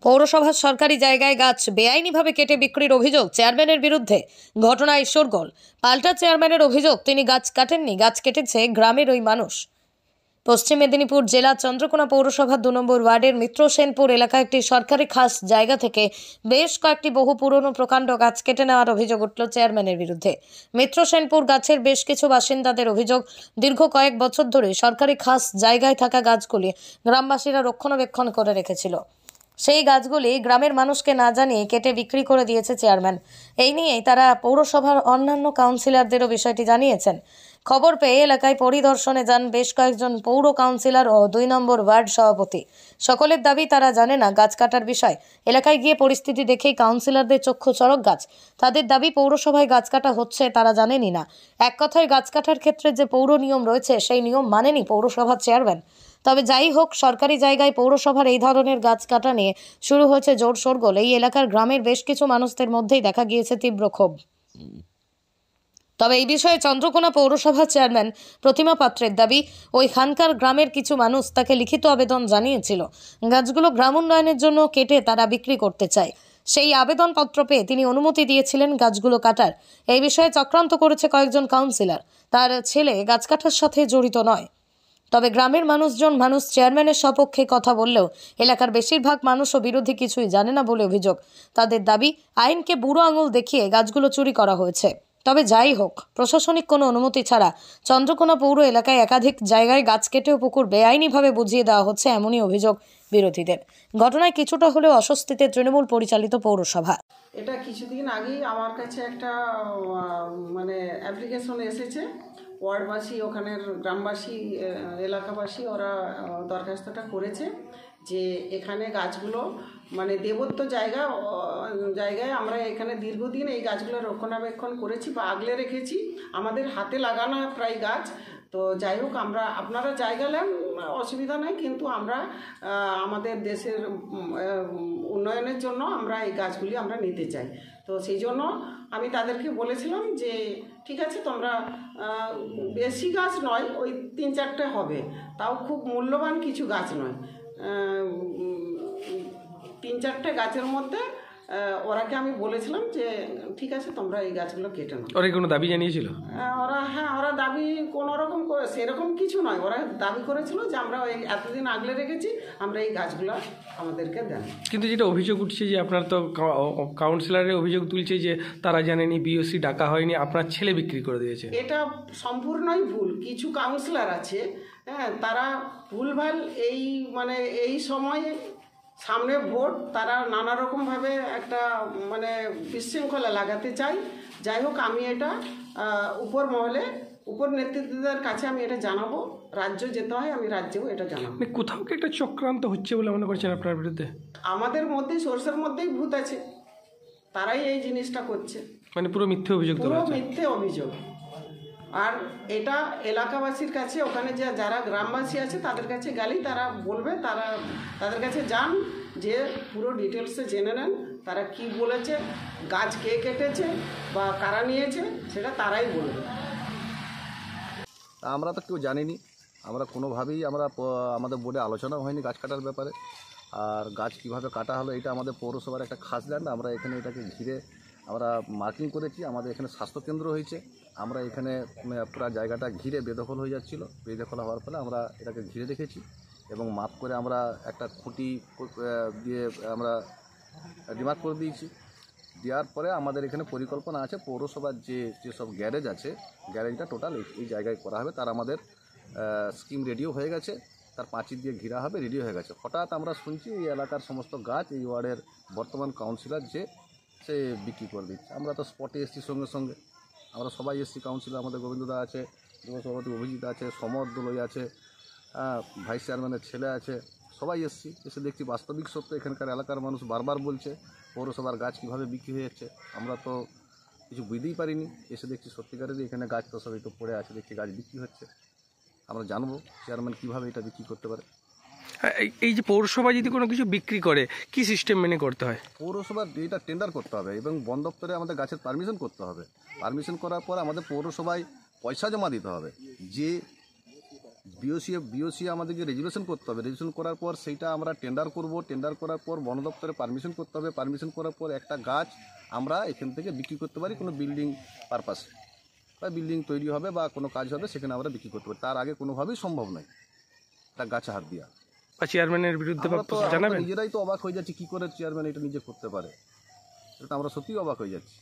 পৌরসভার সরকারি জায়গায় গাছ বেআইনিভাবে কেটে বিক্রির অভিযোগ চেয়ারম্যানের বিরুদ্ধে। ঘটনায় শোরগোল। পাল্টা চেয়ারম্যানের অভিযোগ তিনি গাছ কাটেননি, গাছ কেটেছে গ্রামের ওই মানুষ। পশ্চিম মেদিনীপুর জেলা চন্দ্রকোনা পৌরসভার 2 নম্বর ওয়ার্ডের মিত্র সেনপুর এলাকায় একটি সরকারি খাস জায়গা থেকে বেশ কয়েকটি বহু পুরনো প্রকাণ্ড গাছ কেটে নেওয়ার অভিযোগ উঠল চেয়ারম্যানের বিরুদ্ধে। মিত্র সেনপুর গাছের বেশ কিছু বাসিন্দাদের অভিযোগ, দীর্ঘ কয়েক বছর ধরে সরকারি খাস জায়গায় থাকা গাছগুলি গ্রামবাসীরা রক্ষণাবেক্ষণ করে রেখেছিল। সেই গাছগুলি গ্রামের মানুষকে না জানিয়ে কেটে বিক্রি করে দিয়েছে চেয়ারম্যান। এই নিয়েই তারা পৌরসভার অন্যান্য কাউন্সিলরদেরও বিষয়টি জানিয়েছেন। খবর পেয়ে এলাকায় পরিদর্শনে যান বেশ কয়েকজন পৌর কাউন্সিলর ও 2 নম্বর ওয়ার্ড সভাপতি। সকলের দাবি তারা জানে না গাছ কাটার বিষয়। এলাকায় গিয়ে পরিস্থিতি দেখেই কাউন্সিলরদের চক্ষু চড়ক গাছ। তাদের দাবি পৌরসভায় গাছ কাটা হচ্ছে তারা জানেনই না। এক কথায় গাছ কাটার ক্ষেত্রে যে পৌর নিয়ম রয়েছে সেই নিয়ম মানেনি পৌরসভার চেয়ারম্যান। তবে যাই হোক, সরকারি জায়গায় পৌরসভার এই ধরনের গাছ কাটা নিয়ে শুরু হয়েছে জোর শোরগোল। এই এলাকার গ্রামের বেশ কিছু মানুষদের মধ্যেই দেখা গিয়েছে তীব্র ক্ষোভ। তবে এই বিষয়ে চন্দ্রকোনা পৌরসভার চেয়ারম্যান প্রতিমা পাত্রের দাবি, ওইখানকার গ্রামের কিছু মানুষ তাকে লিখিত আবেদন জানিয়েছিল গাছগুলো গ্রাম উন্নয়নের জন্য কেটে তারা বিক্রি করতে চায়। সেই আবেদনপত্র পেয়ে তিনি অনুমতি দিয়েছিলেন গাছগুলো কাটার। এই বিষয়ে চক্রান্ত করেছে কয়েকজন কাউন্সিলর। তার ছেলে গাছ কাটার সাথে জড়িত নয়। তবে গ্রামের মানুষ চেয়ারম্যানের সপক্ষে কথা বললেও এলাকার বেশিরভাগ মানুষও বিরোধী কিছুই জানে না বলে অভিযোগ। তাদের দাবি, আইনকে বুড়ো আঙুল দেখিয়ে গাছগুলো চুরি করা হয়েছে। তবে যাই হোক, প্রশাসনিক কোনো অনুমতি ছাড়া চন্দ্রকোনা পৌর এলাকায় একাধিক জায়গায় গাছ কেটে ও পুকুর বেআইনিভাবে বুঝিয়ে দেওয়া হচ্ছে, এমনই অভিযোগ বিরোধীদের। ঘটনায় কিছুটা হলেও অস্বস্তিতে তৃণমূল পরিচালিত পৌরসভা। এটা কিছুদিন আগেই আমার কাছে একটা অ্যাপ্লিকেশন এসেছে। ওয়ার্ডবাসী, ওখানের গ্রামবাসী, এলাকাবাসী ওরা দরখাস্তটা করেছে যে এখানে গাছগুলো দেবত্ব জায়গায় আমরা এখানে দীর্ঘদিন এই গাছগুলো রক্ষণাবেক্ষণ করেছি বা আগলে রেখেছি, আমাদের হাতে লাগানো প্রায় গাছ। তো যাই হোক, আপনারা জায়গা নেন, অসুবিধা নেই, কিন্তু আমরা আমাদের দেশের উন্নয়নের জন্য আমরা এই গাছগুলি আমরা নিতে চাই। তো সেই জন্য আমি তাদেরকে বলেছিলাম যে ঠিক আছে, তোমরা বেশি গাছ নয়, ওই 3-4টে হবে, তাও খুব মূল্যবান কিছু গাছ নয়, 3-4টে গাছের মধ্যে ওরাকে আমি বলেছিলাম যে ঠিক আছে, তোমরা এই গাছগুলো কেটে নাও। ওরা কোনো দাবি জানিয়েছিল? ওরা দাবি কোনো রকম সেরকম কিছু নয়। ওরা দাবি করেছিল যে আমরা এতদিন আগলে রেখেছি, আমরা এই গাছগুলো আমাদেরকে দেন। কিন্তু যেটা অভিযোগ উঠছে যে আপনার তো কাউন্সিলরের অভিযোগ তুলছে যে তারা জানেনি, বিওসি ডাকা হয়নি, আপনার ছেলে বিক্রি করে দিয়েছে। এটা সম্পূর্ণই ভুল। কিছু কাউন্সিলর আছে, তারা ভুলভাল এই সময়ে সামনে ভোট, তারা নানা রকমভাবে একটা বিশৃঙ্খলা লাগাতে চায়। যাই হোক, আমি এটা উপর নেতৃত্বদের কাছে আমি এটা জানাবো। রাজ্য যেতে হয়, আমি রাজ্যেও এটা জানাবো। কোথাও কি একটা চক্রান্ত হচ্ছে বলে মনে করছেন আপনার বিরুদ্ধে? আমাদের মধ্যেই, সোর্সের মধ্যেই ভূত আছে, তারাই এই জিনিসটা করছে। পুরো মিথ্যে অভিযোগ। পুরো মিথ্যে অভিযোগ। আর এটা এলাকাবাসীর কাছে, ওখানে যারা গ্রামবাসী আছে তাদের কাছে গেলেই তারা বলবে, তাদের কাছে যান, যে পুরো ডিটেলসে জেনে নেন তারা কি বলেছে, গাছ কে কেটেছে বা কারা নিয়েছে, সেটা তারাই বলবে। আমরা তো কেউ জানিনি, আমরা কোনোভাবেই আমাদের বোর্ডে আলোচনা হয়নি গাছ কাটার ব্যাপারে। আর গাছ কিভাবে কাটা হলো, এটা আমাদের পৌরসভার একটা খাস ল্যান্ড। আমরা এখানে এটাকে ঘিরে আমরা মার্কিং করেছি। আমাদের এখানে স্বাস্থ্যকেন্দ্র হয়েছে, আমরা এখানে পুরো জায়গাটা ঘিরে বেদখল হয়ে যাচ্ছিলো। বেদখল হওয়ার ফলে আমরা এটাকে ঘিরে রেখেছি এবং মাপ করে আমরা একটা খুঁটি দিয়ে আমরা ডিমার্ক করে দিয়েছি। দেওয়ার পরে আমাদের এখানে পরিকল্পনা আছে, পৌরসভার যেসব গ্যারেজ আছে, গ্যারেজটা টোটাল এই জায়গায় করা হবে। তার আমাদের স্কিম রেডিও হয়ে গেছে, তার পাঁচিল দিয়ে ঘিরা হবে, রেডি হয়ে গেছে। হঠাৎ আমরা শুনছি এই এলাকার সমস্ত গাছ এই ওয়ার্ডের বর্তমান কাউন্সিলর সে বিক্রি করে দিচ্ছে। আমরা তো স্পটে এসছি, সঙ্গে সঙ্গে আমরা সবাই এসছি। কাউন্সিলর আমাদের গোবিন্দদা আছে, যুব সভাপতি অভিজিৎ আছে, সমর দোলই আছে, ভাইস চেয়ারম্যানের ছেলে আছে, সবাই এসছি। এসে দেখছি বাস্তবিক সত্য, এখানকার এলাকার মানুষ বারবার বলছে পৌরসভার গাছ কীভাবে বিক্রি হয়ে যাচ্ছে। আমরা তো কিছু বুঝতেই পারিনি। এসে দেখছি সত্যিকারেরই এখানে গাছ তো সবই তো পড়ে আছে, দেখছি গাছ বিক্রি হচ্ছে। আমরা জানবো চেয়ারম্যান কীভাবে এটা বিক্রি করতে পারে। এই যে পৌরসভা যদি কোনো কিছু বিক্রি করে, কি সিস্টেম মেনে করতে হয়? পৌরসভার এটা টেন্ডার করতে হবে এবং বন দপ্তরে আমাদের গাছের পারমিশন করতে হবে। পারমিশন করার পর আমাদের পৌরসভায় পয়সা জমা দিতে হবে। যে বিওসি আমাদেরকে রেজুলেশন করতে হবে, রেজুলেশন করার পর সেইটা আমরা টেন্ডার করব, টেন্ডার করার পর বন দপ্তরে পারমিশন করতে হবে, পারমিশন করার পর একটা গাছ আমরা এখান থেকে বিক্রি করতে পারি কোনো বিল্ডিং পারপাসে, বা বিল্ডিং তৈরি হবে বা কোনো কাজ হবে সেখানে আমরা বিক্রি করতে পারি। তার আগে কোনোভাবেই সম্ভব নয় একটা গাছে হাত দেওয়া। বা চেয়ারম্যানের বিরুদ্ধে আমরা তো জানাবেন? নিজেরাই তো অবাক হয়ে যাচ্ছি, কী করে চেয়ারম্যান এটা নিজে করতে পারে, এটা তো আমরা সত্যিই অবাক হয়ে যাচ্ছি।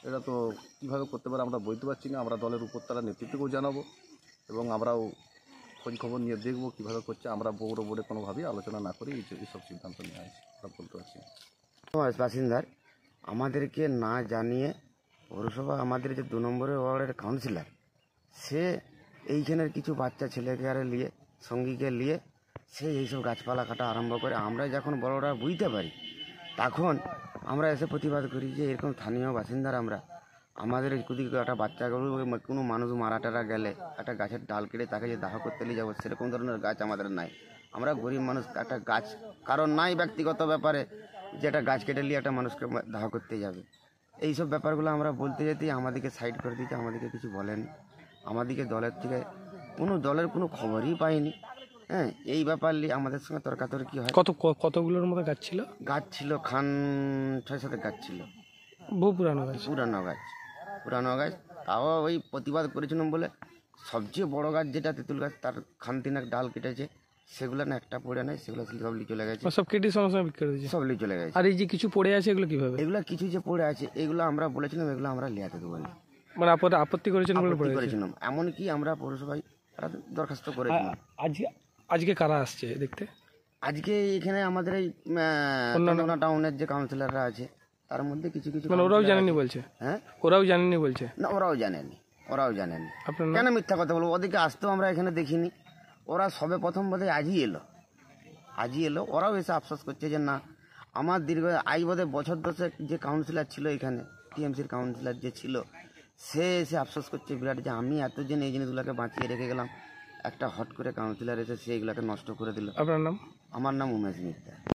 এটা তো কীভাবে করতে পারে আমরা বলতে পারছি না। আমরা দলের উপরতলা নেতৃত্বকেও জানাবো এবং আমরাও খোঁজ খবর নিয়ে দেখবো কীভাবে করছে। আমরা পৌর বোর্ডে কোনোভাবেই আলোচনা না করে এইসব সিদ্ধান্ত নিয়ে আসছি, আমরা বলতে পারছি না। বাসিন্দার আমাদেরকে না জানিয়ে পৌরসভা আমাদের যে 2 নম্বরের ওয়ার্ডের কাউন্সিলর, সে এইখানের কিছু বাচ্চা ছেলেকে আর নিয়ে সঙ্গীকে নিয়ে সে এইসব গাছপালা কাটা আরম্ভ করে। আমরা যখন বড়রা বুঝতে পারি তখন আমরা এসে প্রতিবাদ করি যে এরকম স্থানীয় বাসিন্দারা আমরা আমাদের যদি একটা বাচ্চাগুলো কোনো মানুষ মারা টারা গেলে একটা গাছের ডাল কেটে তাকে যে দাহ করতে নিয়ে যাবো সেরকম ধরনের গাছ আমাদের নাই। আমরা গরিব মানুষ, একটা গাছ কারণ নাই ব্যক্তিগত ব্যাপারে যে একটা গাছ কেটে নিয়ে একটা মানুষকে দাহ করতে যাবে। এইসব ব্যাপারগুলো আমরা বলতে যেতেই আমাদেরকে সাইড করে দিতে, আমাদেরকে কিছু বলেন। আমাদেরকে দলের থেকে দলের কোনো খবরই পাইনি। হ্যাঁ, এই ব্যাপার নিয়ে আমাদের সঙ্গে তর্কাতর্কি হয়। কতগুলোর মতো গাছ ছিল? গাছ ছিল 6-7 গাছ ছিল, বহু পুরানো গাছ। পুরানো গাছ। তাও ওই প্রতিবাদ করেছিলাম বলে সবচেয়ে বড় গাছ যেটা তেঁতুল গাছ, তার খানতিনাক ডাল কেটেছে, সেগুলো না একটা পড়ে নাই, সেগুলো সব লিয়ে চলে গেছে, সব কেটে সমস্যা বিক্রি করে দিয়েছে, সব লিয়ে চলে গেছে। আর এই যে কিছু পড়ে আছে এগুলো কিভাবে? এগুলা কিছু যে পড়ে আছে এগুলো আমরা বলেছিলাম এগুলো আমরা লিয়াতে দেবো না, মানে আপত্তি করেছিলাম। এমনকি আমরা পৌরসভায় দরখাস্ত করেছিলাম। আজকে কারা আসছে দেখতে? আজকে এখানে আমাদের এই টাউনের যে কাউন্সিলররা আছে তার মধ্যে কিছু কিছু মানে ওরাও জানেনি বলছে? হ্যাঁ, ওরাও জানেনি বলছে? না, ওরাও জানেনি। কেন মিথ্যা কথা বলবো? ওদেরকে আসতেও আমরা এখানে দেখিনি। ওরা সবে প্রথম বোধহয় আজই এলো। ওরাও এসে আফসোস করছে যে না, আমার আজ বোধহয় বছর 10 যে কাউন্সিলর ছিল এখানে, টিএমসির কাউন্সিলর যে ছিল, সে এসে আফসোস করছে বিরাট যে আমি এতদিন এই জিনিসগুলোকে বাঁচিয়ে রেখে গেলাম, একটা হট করে কাউন্সিলর এসে সে এগুলোকে নষ্ট করে দিল। আপনার নাম? আমার নাম উমেশ মিত্র।